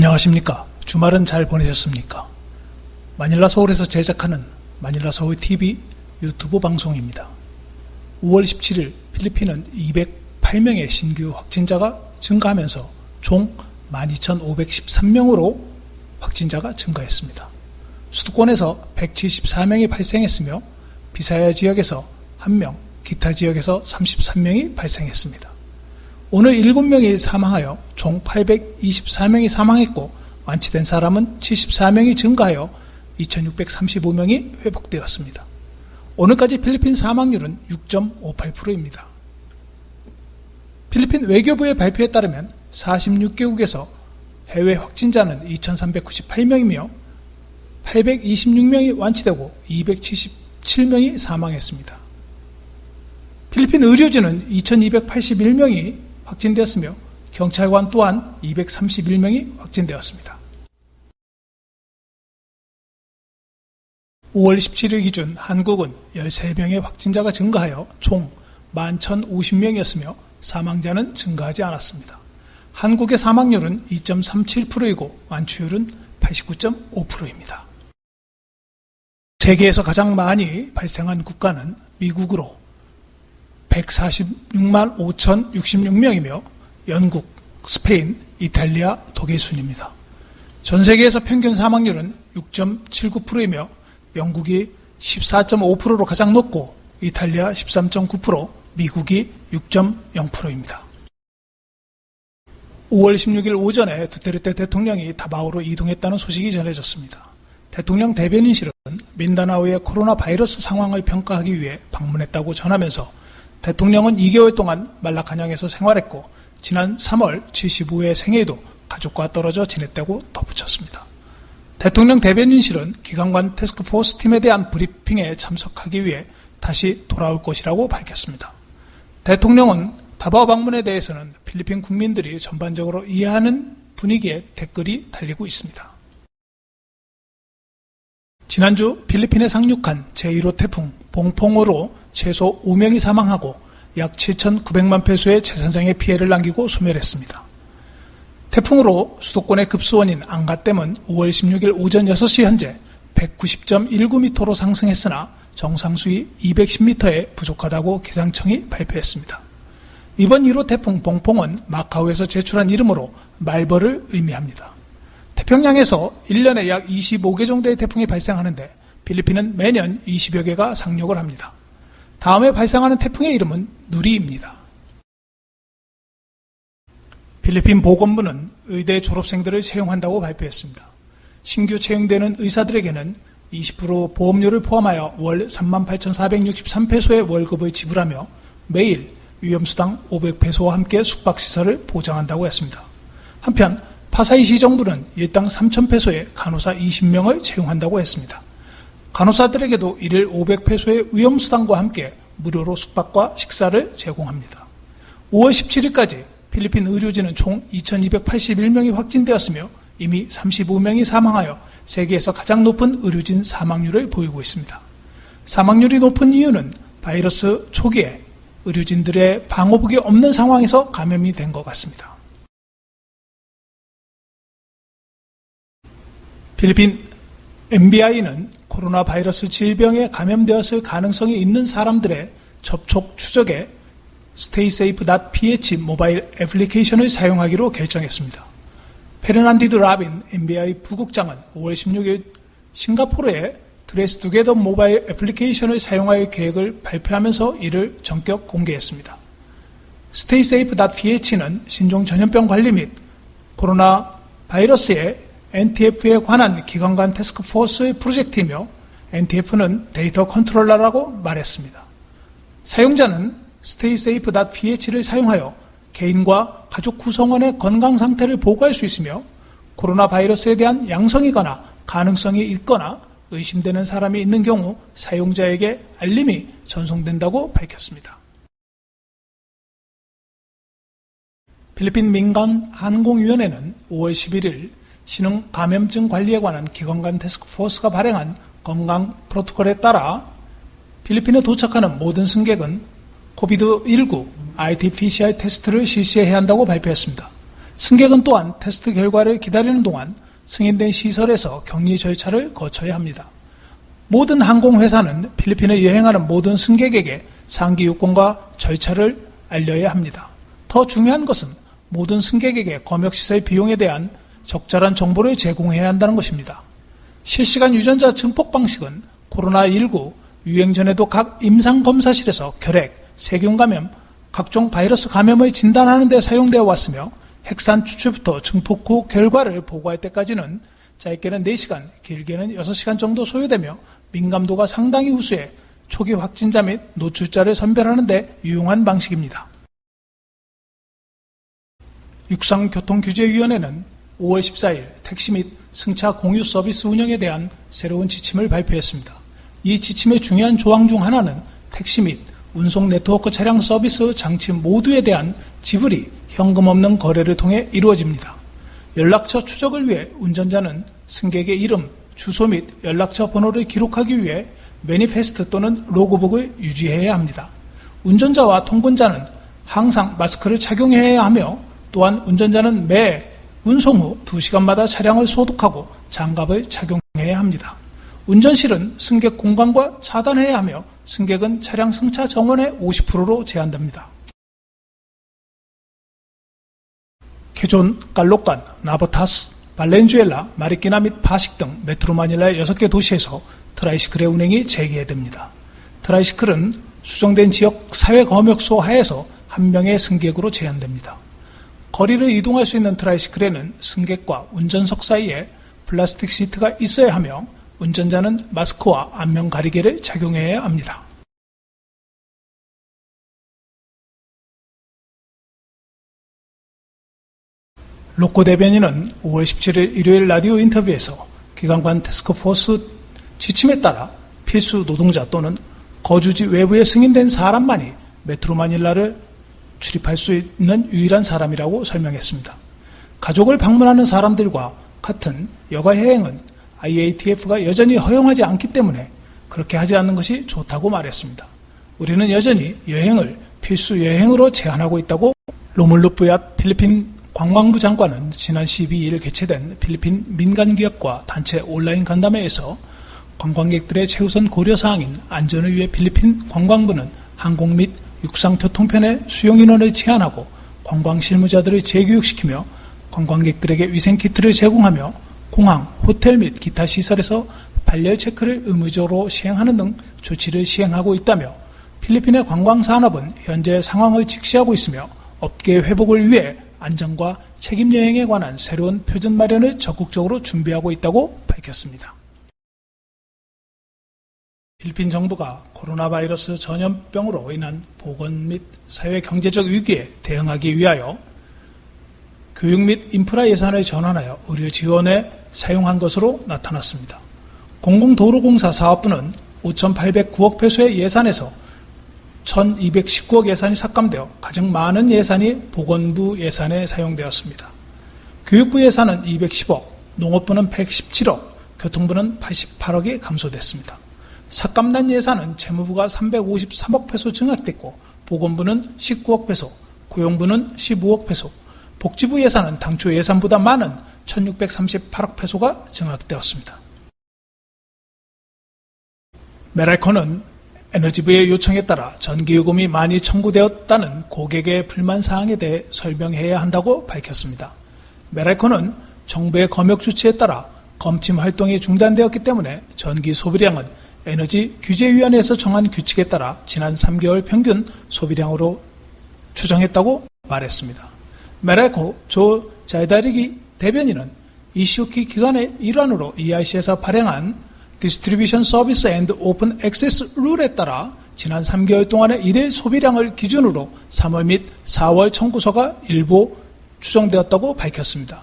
안녕하십니까. 주말은 잘 보내셨습니까? 마닐라 서울에서 제작하는 마닐라 서울 TV 유튜브 방송입니다. 5월 17일 필리핀은 208명의 신규 확진자가 증가하면서 총 12,513명으로 확진자가 증가했습니다. 수도권에서 174명이 발생했으며 비사야 지역에서 1명, 기타 지역에서 33명이 발생했습니다. 오늘 7명이 사망하여 총 824명이 사망했고 완치된 사람은 74명이 증가하여 2,635명이 회복되었습니다. 오늘까지 필리핀 사망률은 6.58%입니다. 필리핀 외교부의 발표에 따르면 46개국에서 해외 확진자는 2,398명이며 826명이 완치되고 277명이 사망했습니다. 필리핀 의료진은 2,281명이 확진되었으며 경찰관 또한 231명이 확진되었습니다. 5월 17일 기준 한국은 13명의 확진자가 증가하여 총 11,050명이었으며 사망자는 증가하지 않았습니다. 한국의 사망률은 2.37%이고 완치율은 89.5%입니다. 세계에서 가장 많이 발생한 국가는 미국으로 146만 5,066명이며 영국, 스페인, 이탈리아, 독일 순입니다. 전 세계에서 평균 사망률은 6.79%이며 영국이 14.5%로 가장 높고 이탈리아 13.9%, 미국이 6.0%입니다. 5월 16일 오전에 두테르테 대통령이 다바오로 이동했다는 소식이 전해졌습니다. 대통령 대변인실은 민다나오의 코로나 바이러스 상황을 평가하기 위해 방문했다고 전하면서 대통령은 2개월 동안 말라카냥에서 생활했고 지난 3월 75회 생애에도 가족과 떨어져 지냈다고 덧붙였습니다. 대통령 대변인실은 기관관 태스크포스 팀에 대한 브리핑에 참석하기 위해 다시 돌아올 것이라고 밝혔습니다. 대통령은 다바오 방문에 대해서는 필리핀 국민들이 전반적으로 이해하는 분위기에 댓글이 달리고 있습니다. 지난주 필리핀에 상륙한 제1호 태풍 봉퐁으로 최소 5명이 사망하고 약 7,900만 페소의 재산상의 피해를 남기고 소멸했습니다. 태풍으로 수도권의 급수원인 앙가댐은 5월 16일 오전 6시 현재 190.19m로 상승했으나 정상수위 210m에 부족하다고 기상청이 발표했습니다. 이번 1호 태풍 봉퐁은 마카오에서 제출한 이름으로 말벌을 의미합니다. 태평양에서 1년에 약 25개 정도의 태풍이 발생하는데 필리핀은 매년 20여 개가 상륙을 합니다. 다음에 발생하는 태풍의 이름은 누리입니다. 필리핀 보건부는 의대 졸업생들을 채용한다고 발표했습니다. 신규 채용되는 의사들에게는 20% 보험료를 포함하여 월 38,463페소의 월급을 지불하며 매일 위험수당 500페소와 함께 숙박시설을 보장한다고 했습니다. 한편 파사이시 정부는 일당 3,000페소의 간호사 20명을 채용한다고 했습니다. 간호사들에게도 일일 500페소의 위험수당과 함께 무료로 숙박과 식사를 제공합니다. 5월 17일까지 필리핀 의료진은 총 2,281명이 확진되었으며 이미 35명이 사망하여 세계에서 가장 높은 의료진 사망률을 보이고 있습니다. 사망률이 높은 이유는 바이러스 초기에 의료진들의 방호복이 없는 상황에서 감염이 된 것 같습니다. 필리핀 NBI는 코로나 바이러스 질병에 감염되었을 가능성이 있는 사람들의 접촉 추적에 staysafe.ph 모바일 애플리케이션을 사용하기로 결정했습니다. 페르난디드 라빈 NBI 부국장은 5월 16일 싱가포르에 트레이스 투게더 모바일 애플리케이션을 사용할 계획을 발표하면서 이를 전격 공개했습니다. staysafe.ph는 신종 전염병 관리 및 코로나 바이러스의 NTF에 관한 기관 간 태스크포스의 프로젝트이며 NTF는 데이터 컨트롤러라고 말했습니다. 사용자는 staysafe.ph를 사용하여 개인과 가족 구성원의 건강 상태를 보고할 수 있으며 코로나 바이러스에 대한 양성이거나 가능성이 있거나 의심되는 사람이 있는 경우 사용자에게 알림이 전송된다고 밝혔습니다. 필리핀 민간 항공위원회는 5월 11일 신흥 감염증 관리에 관한 기관 간 태스크포스가 발행한 건강 프로토콜에 따라 필리핀에 도착하는 모든 승객은 코비드19 RT-PCR 테스트를 실시해야 한다고 발표했습니다. 승객은 또한 테스트 결과를 기다리는 동안 승인된 시설에서 격리 절차를 거쳐야 합니다. 모든 항공회사는 필리핀에 여행하는 모든 승객에게 상기 요건과 절차를 알려야 합니다. 더 중요한 것은 모든 승객에게 검역시설 비용에 대한 적절한 정보를 제공해야 한다는 것입니다. 실시간 유전자 증폭 방식은 코로나19 유행 전에도 각 임상검사실에서 결핵, 세균 감염, 각종 바이러스 감염을 진단하는 데 사용되어 왔으며 핵산 추출부터 증폭 후 결과를 보고할 때까지는 짧게는 4시간, 길게는 6시간 정도 소요되며 민감도가 상당히 우수해 초기 확진자 및 노출자를 선별하는 데 유용한 방식입니다. 육상교통규제위원회는 5월 14일 택시 및 승차 공유 서비스 운영에 대한 새로운 지침을 발표했습니다. 이 지침의 중요한 조항 중 하나는 택시 및 운송 네트워크 차량 서비스 장치 모두에 대한 지불이 현금 없는 거래를 통해 이루어집니다. 연락처 추적을 위해 운전자는 승객의 이름, 주소 및 연락처 번호를 기록하기 위해 매니페스트 또는 로그북을 유지해야 합니다. 운전자와 통근자는 항상 마스크를 착용해야 하며 또한 운전자는 매 운송 후 2시간마다 차량을 소독하고 장갑을 착용해야 합니다. 운전실은 승객 공간과 차단해야 하며 승객은 차량 승차 정원의 50%로 제한됩니다. 케존, 깔로칸, 나보타스, 발렌주엘라, 마리끼나 및 파식 등 메트로 마닐라의 6개 도시에서 트라이시클의 운행이 재개됩니다. 트라이시클은 수정된 지역 사회 검역소 하에서 한 명의 승객으로 제한됩니다. 거리를 이동할 수 있는 트라이시클에는 승객과 운전석 사이에 플라스틱 시트가 있어야 하며 운전자는 마스크와 안면 가리개를 착용해야 합니다. 로코 대변인은 5월 17일 일요일 라디오 인터뷰에서 기관관 태스크포스 지침에 따라 필수 노동자 또는 거주지 외부에 승인된 사람만이 메트로 마닐라를 출입할 수 있는 유일한 사람이라고 설명했습니다. 가족을 방문하는 사람들과 같은 여가 여행은 IATF가 여전히 허용하지 않기 때문에 그렇게 하지 않는 것이 좋다고 말했습니다. 우리는 여전히 여행을 필수 여행으로 제한하고 있다고 로물루프얏 필리핀 관광부 장관은 지난 12일 개최된 필리핀 민간기업과 단체 온라인 간담회에서 관광객들의 최우선 고려사항인 안전을 위해 필리핀 관광부는 항공 및 육상교통편의 수용인원을 제한하고 관광실무자들을 재교육시키며 관광객들에게 위생키트를 제공하며 공항, 호텔 및 기타 시설에서 발열 체크를 의무적으로 시행하는 등 조치를 시행하고 있다며 필리핀의 관광산업은 현재 상황을 직시하고 있으며 업계 회복을 위해 안전과 책임 여행에 관한 새로운 표준 마련을 적극적으로 준비하고 있다고 밝혔습니다. 필리핀 정부가 코로나 바이러스 전염병으로 인한 보건 및 사회 경제적 위기에 대응하기 위하여 교육 및 인프라 예산을 전환하여 의료 지원에 사용한 것으로 나타났습니다. 공공도로공사 사업부는 5,809억 페소의 예산에서 1,219억 예산이 삭감되어 가장 많은 예산이 보건부 예산에 사용되었습니다. 교육부 예산은 210억, 농업부는 117억, 교통부는 88억이 감소됐습니다. 삭감난 예산은 재무부가 353억 페소 증액됐고 보건부는 19억 페소, 고용부는 15억 페소, 복지부 예산은 당초 예산보다 많은 1,638억 페소가 증액되었습니다. 메랄코는 에너지부의 요청에 따라 전기요금이 많이 청구되었다는 고객의 불만사항에 대해 설명해야 한다고 밝혔습니다. 메랄코는 정부의 검역 조치에 따라 검침 활동이 중단되었기 때문에 전기 소비량은 에너지규제위원회에서 정한 규칙에 따라 지난 3개월 평균 소비량으로 추정했다고 말했습니다. 메랄코 조 자이다리기 대변인은 이슈키 기간의 일환으로 ERC에서 발행한 디스트리뷰션 서비스 앤드 오픈 액세스 룰에 따라 지난 3개월 동안의 일일 소비량을 기준으로 3월 및 4월 청구서가 일부 추정되었다고 밝혔습니다.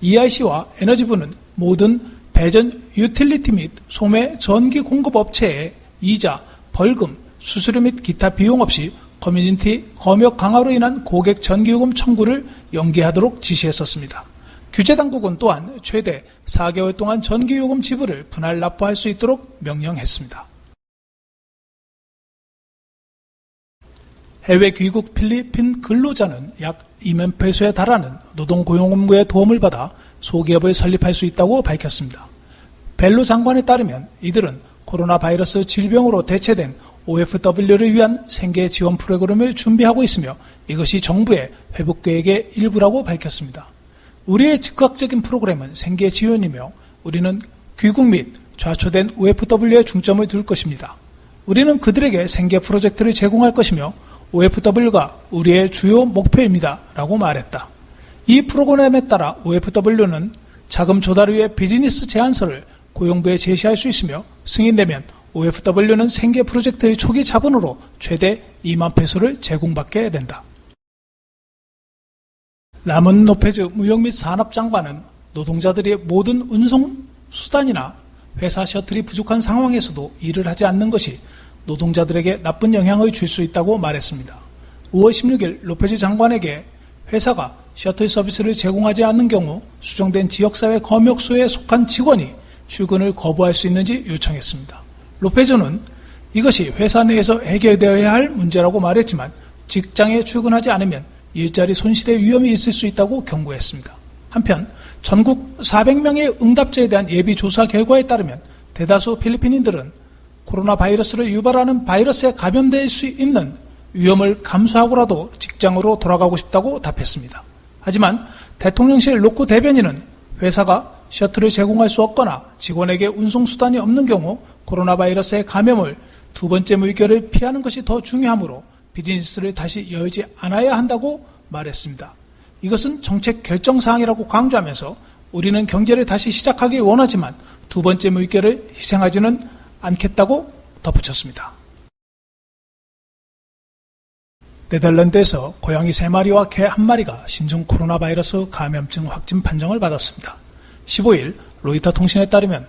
ERC와 에너지부는 모든 배전 유틸리티 및 소매 전기 공급 업체에 이자, 벌금, 수수료 및 기타 비용 없이 커뮤니티 검역 강화로 인한 고객 전기요금 청구를 연기하도록 지시했었습니다. 규제당국은 또한 최대 4개월 동안 전기요금 지불을 분할 납부할 수 있도록 명령했습니다. 해외 귀국 필리핀 근로자는 약 2만 페소에 달하는 노동 고용 업무에 도움을 받아 소기업을 설립할 수 있다고 밝혔습니다. 벨로 장관에 따르면 이들은 코로나 바이러스 질병으로 대체된 OFW를 위한 생계 지원 프로그램을 준비하고 있으며 이것이 정부의 회복 계획의 일부라고 밝혔습니다. 우리의 즉각적인 프로그램은 생계 지원이며 우리는 귀국 및 좌초된 OFW에 중점을 둘 것입니다. 우리는 그들에게 생계 프로젝트를 제공할 것이며 OFW가 우리의 주요 목표입니다. 라고 말했다. 이 프로그램에 따라 OFW는 자금 조달을 위해 비즈니스 제안서를 고용부에 제시할 수 있으며 승인되면 OFW는 생계 프로젝트의 초기 자본으로 최대 2만 페소를 제공받게 된다. 라몬 로페즈 무역 및 산업장관은 노동자들이 모든 운송 수단이나 회사 셔틀이 부족한 상황에서도 일을 하지 않는 것이 노동자들에게 나쁜 영향을 줄 수 있다고 말했습니다. 5월 16일 로페즈 장관에게 회사가 셔틀 서비스를 제공하지 않는 경우 수정된 지역사회 검역소에 속한 직원이 출근을 거부할 수 있는지 요청했습니다. 로페즈는 이것이 회사 내에서 해결되어야 할 문제라고 말했지만 직장에 출근하지 않으면 일자리 손실의 위험이 있을 수 있다고 경고했습니다. 한편 전국 400명의 응답자에 대한 예비조사 결과에 따르면 대다수 필리핀인들은 코로나 바이러스를 유발하는 바이러스에 감염될 수 있는 위험을 감수하고라도 직장으로 돌아가고 싶다고 답했습니다. 하지만 대통령실 로코 대변인은 회사가 셔틀을 제공할 수 없거나 직원에게 운송수단이 없는 경우 코로나 바이러스의 감염을 두 번째 물결을 피하는 것이 더 중요하므로 비즈니스를 다시 열지 않아야 한다고 말했습니다. 이것은 정책 결정사항이라고 강조하면서 우리는 경제를 다시 시작하기 원하지만 두 번째 물결을 희생하지는 않겠다고 덧붙였습니다. 네덜란드에서 고양이 3마리와 개 1마리가 신종 코로나 바이러스 감염증 확진 판정을 받았습니다. 15일 로이터 통신에 따르면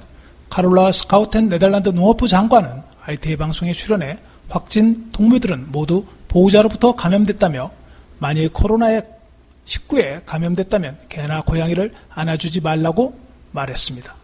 카롤라 스카우텐 네덜란드 농업부 장관은 RTE 방송에 출연해 확진 동물들은 모두 보호자로부터 감염됐다며 만일 코로나19에 감염됐다면 개나 고양이를 안아주지 말라고 말했습니다.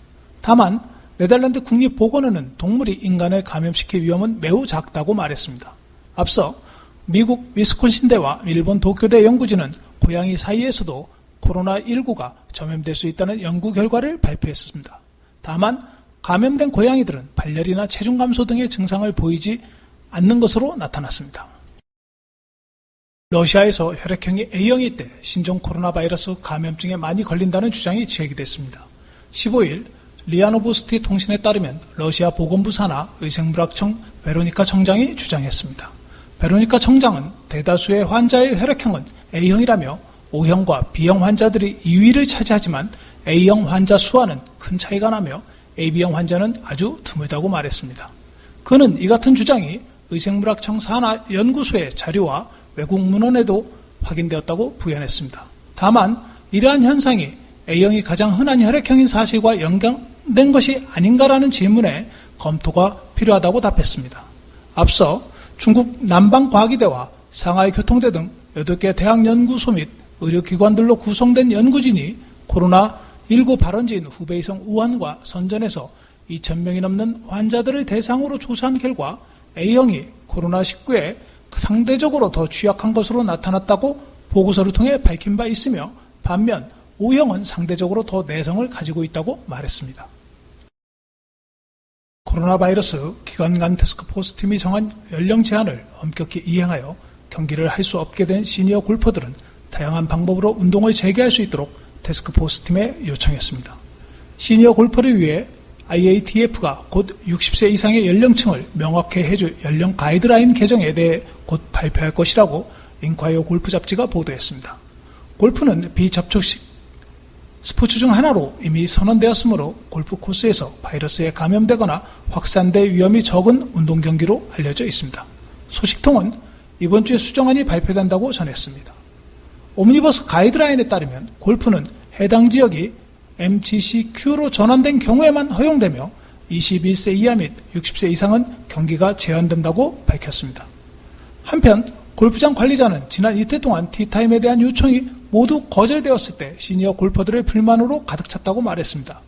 다만 네덜란드 국립보건원은 동물이 인간을 감염시킬 위험은 매우 작다고 말했습니다. 앞서 미국 위스콘신대와 일본 도쿄대 연구진은 고양이 사이에서도 코로나19가 전염될 수 있다는 연구 결과를 발표했습니다. 다만 감염된 고양이들은 발열이나 체중 감소 등의 증상을 보이지 않는 것으로 나타났습니다. 러시아에서 혈액형이 A형일 때 신종 코로나 바이러스 감염증에 많이 걸린다는 주장이 제기됐습니다. 15일 리아노보스티 통신에 따르면 러시아 보건부 산하 의생물학청 베로니카 청장이 주장했습니다. 베로니카 청장은 대다수의 환자의 혈액형은 A형이라며 O형과 B형 환자들이 2위를 차지하지만 A형 환자 수와는 큰 차이가 나며 AB형 환자는 아주 드물다고 말했습니다. 그는 이 같은 주장이 의생물학청 산하 연구소의 자료와 외국 문헌에도 확인되었다고 부연했습니다. 다만 이러한 현상이 A형이 가장 흔한 혈액형인 사실과 연관된 것이 아닌가라는 질문에 검토가 필요하다고 답했습니다. 앞서 중국 남방과기대와 상하이 교통대 등 8개 대학연구소 및 의료기관들로 구성된 연구진이 코로나19 발원지인 후베이성 우한과 선전에서 2,000명이 넘는 환자들을 대상으로 조사한 결과 A형이 코로나19에 상대적으로 더 취약한 것으로 나타났다고 보고서를 통해 밝힌 바 있으며 반면 O형은 상대적으로 더 내성을 가지고 있다고 말했습니다. 코로나 바이러스 기관 간 태스크포스 팀이 정한 연령 제한을 엄격히 이행하여 경기를 할 수 없게 된 시니어 골퍼들은 다양한 방법으로 운동을 재개할 수 있도록 태스크포스 팀에 요청했습니다. 시니어 골퍼를 위해 IATF가 곧 60세 이상의 연령층을 명확히 해줄 연령 가이드라인 개정에 대해 곧 발표할 것이라고 인콰이어 골프 잡지가 보도했습니다. 골프는 비접촉식 스포츠 중 하나로 이미 선언되었으므로 골프 코스에서 바이러스에 감염되거나 확산될 위험이 적은 운동 경기로 알려져 있습니다. 소식통은 이번 주에 수정안이 발표된다고 전했습니다. 옴니버스 가이드라인에 따르면 골프는 해당 지역이 MGCQ로 전환된 경우에만 허용되며 21세 이하 및 60세 이상은 경기가 제한된다고 밝혔습니다. 한편 골프장 관리자는 지난 이틀 동안 티타임에 대한 요청이 모두 거절되었을 때 시니어 골퍼들의 불만으로 가득 찼다고 말했습니다.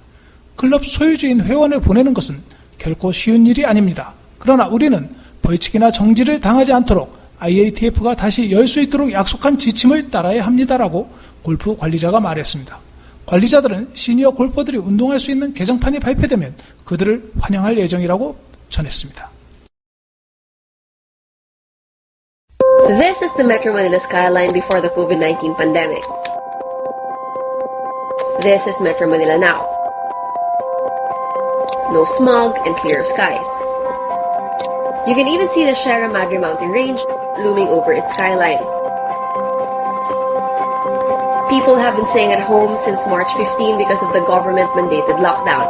클럽 소유주인 회원을 보내는 것은 결코 쉬운 일이 아닙니다. 그러나 우리는 벌칙이나 정지를 당하지 않도록 IATF가 다시 열 수 있도록 약속한 지침을 따라야 합니다라고 골프 관리자가 말했습니다. 관리자들은 시니어 골퍼들이 운동할 수 있는 개정판이 발표되면 그들을 환영할 예정이라고 전했습니다. This is the Metro Manila skyline before the COVID-19 pandemic. This is Metro Manila now. No smog and clear skies. You can even see the Sierra Madre mountain range looming over its skyline. People have been staying at home since March 15 because of the government-mandated lockdown.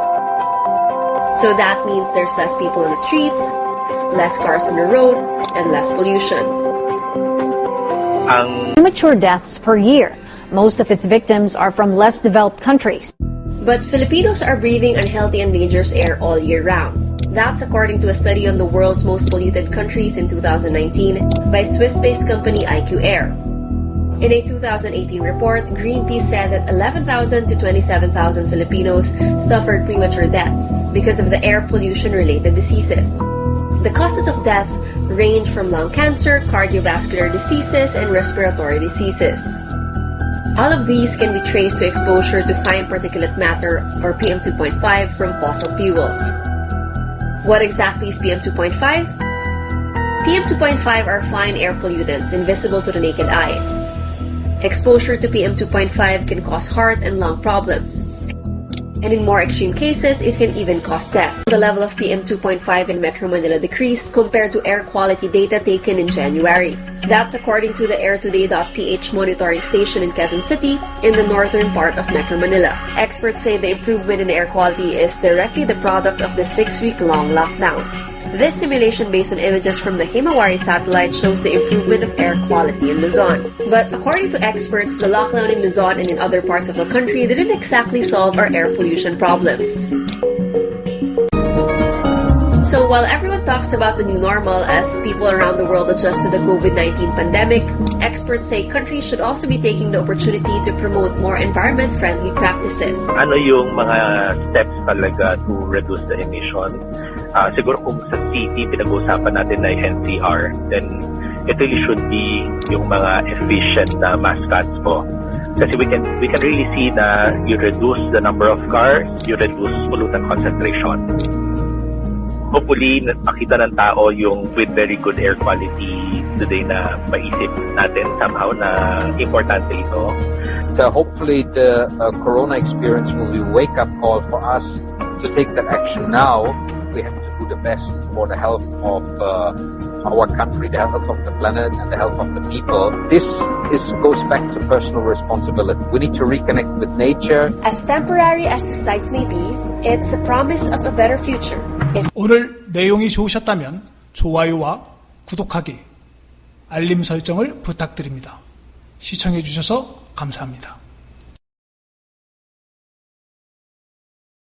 So that means there's less people on the streets, less cars on the road, and less pollution. Premature deaths per year. Most of its victims are from less developed countries. But Filipinos are breathing unhealthy and dangerous air all year round. That's according to a study on the world's most polluted countries in 2019 by Swiss-based company IQ Air. In a 2018 report, Greenpeace said that 11,000 to 27,000 Filipinos suffered premature deaths because of the air pollution-related diseases. The causes of death range from lung cancer, cardiovascular diseases, and respiratory diseases. All of these can be traced to exposure to fine particulate matter, or PM2.5, from fossil fuels. What exactly is PM2.5? PM2.5 are fine air pollutants invisible to the naked eye. Exposure to PM2.5 can cause heart and lung problems. And in more extreme cases, it can even cause death. The level of PM2.5 in Metro Manila decreased compared to air quality data taken in January. That's according to the airtoday.ph monitoring station in Quezon City in the northern part of Metro Manila. Experts say the improvement in air quality is directly the product of the 6-week-long lockdown. This simulation based on images from the Himawari satellite shows the improvement of air quality in Luzon. But according to experts, the lockdown in Luzon and in other parts of the country didn't exactly solve our air pollution problems. So while everyone talks about the new normal as people around the world adjust to the COVID-19 pandemic, experts say countries should also be taking the opportunity to promote more environment-friendly practices. Ano yung mga steps talaga to reduce the emission? Siguro kung sa city pinag-uusapan natin na NCR, then it really should be yung mga efficient na mass cuts po. Kasi we can really see na you reduce the number of cars, you reduce pollutant concentration. Hopefully, makita ng tao yung with very good air quality today na maisip natin somehow na importante ito. So hopefully the corona experience will be a wake-up call for us to take that action now. We have to do the best for the health of our country, the health of the planet, and the health of the people. This goes back to personal responsibility. We need to reconnect with nature. As temporary as the sites may be, it's a promise of a better future. 오늘 내용이 좋으셨다면 좋아요와 구독하기, 알림 설정을 부탁드립니다. 시청해 주셔서 감사합니다.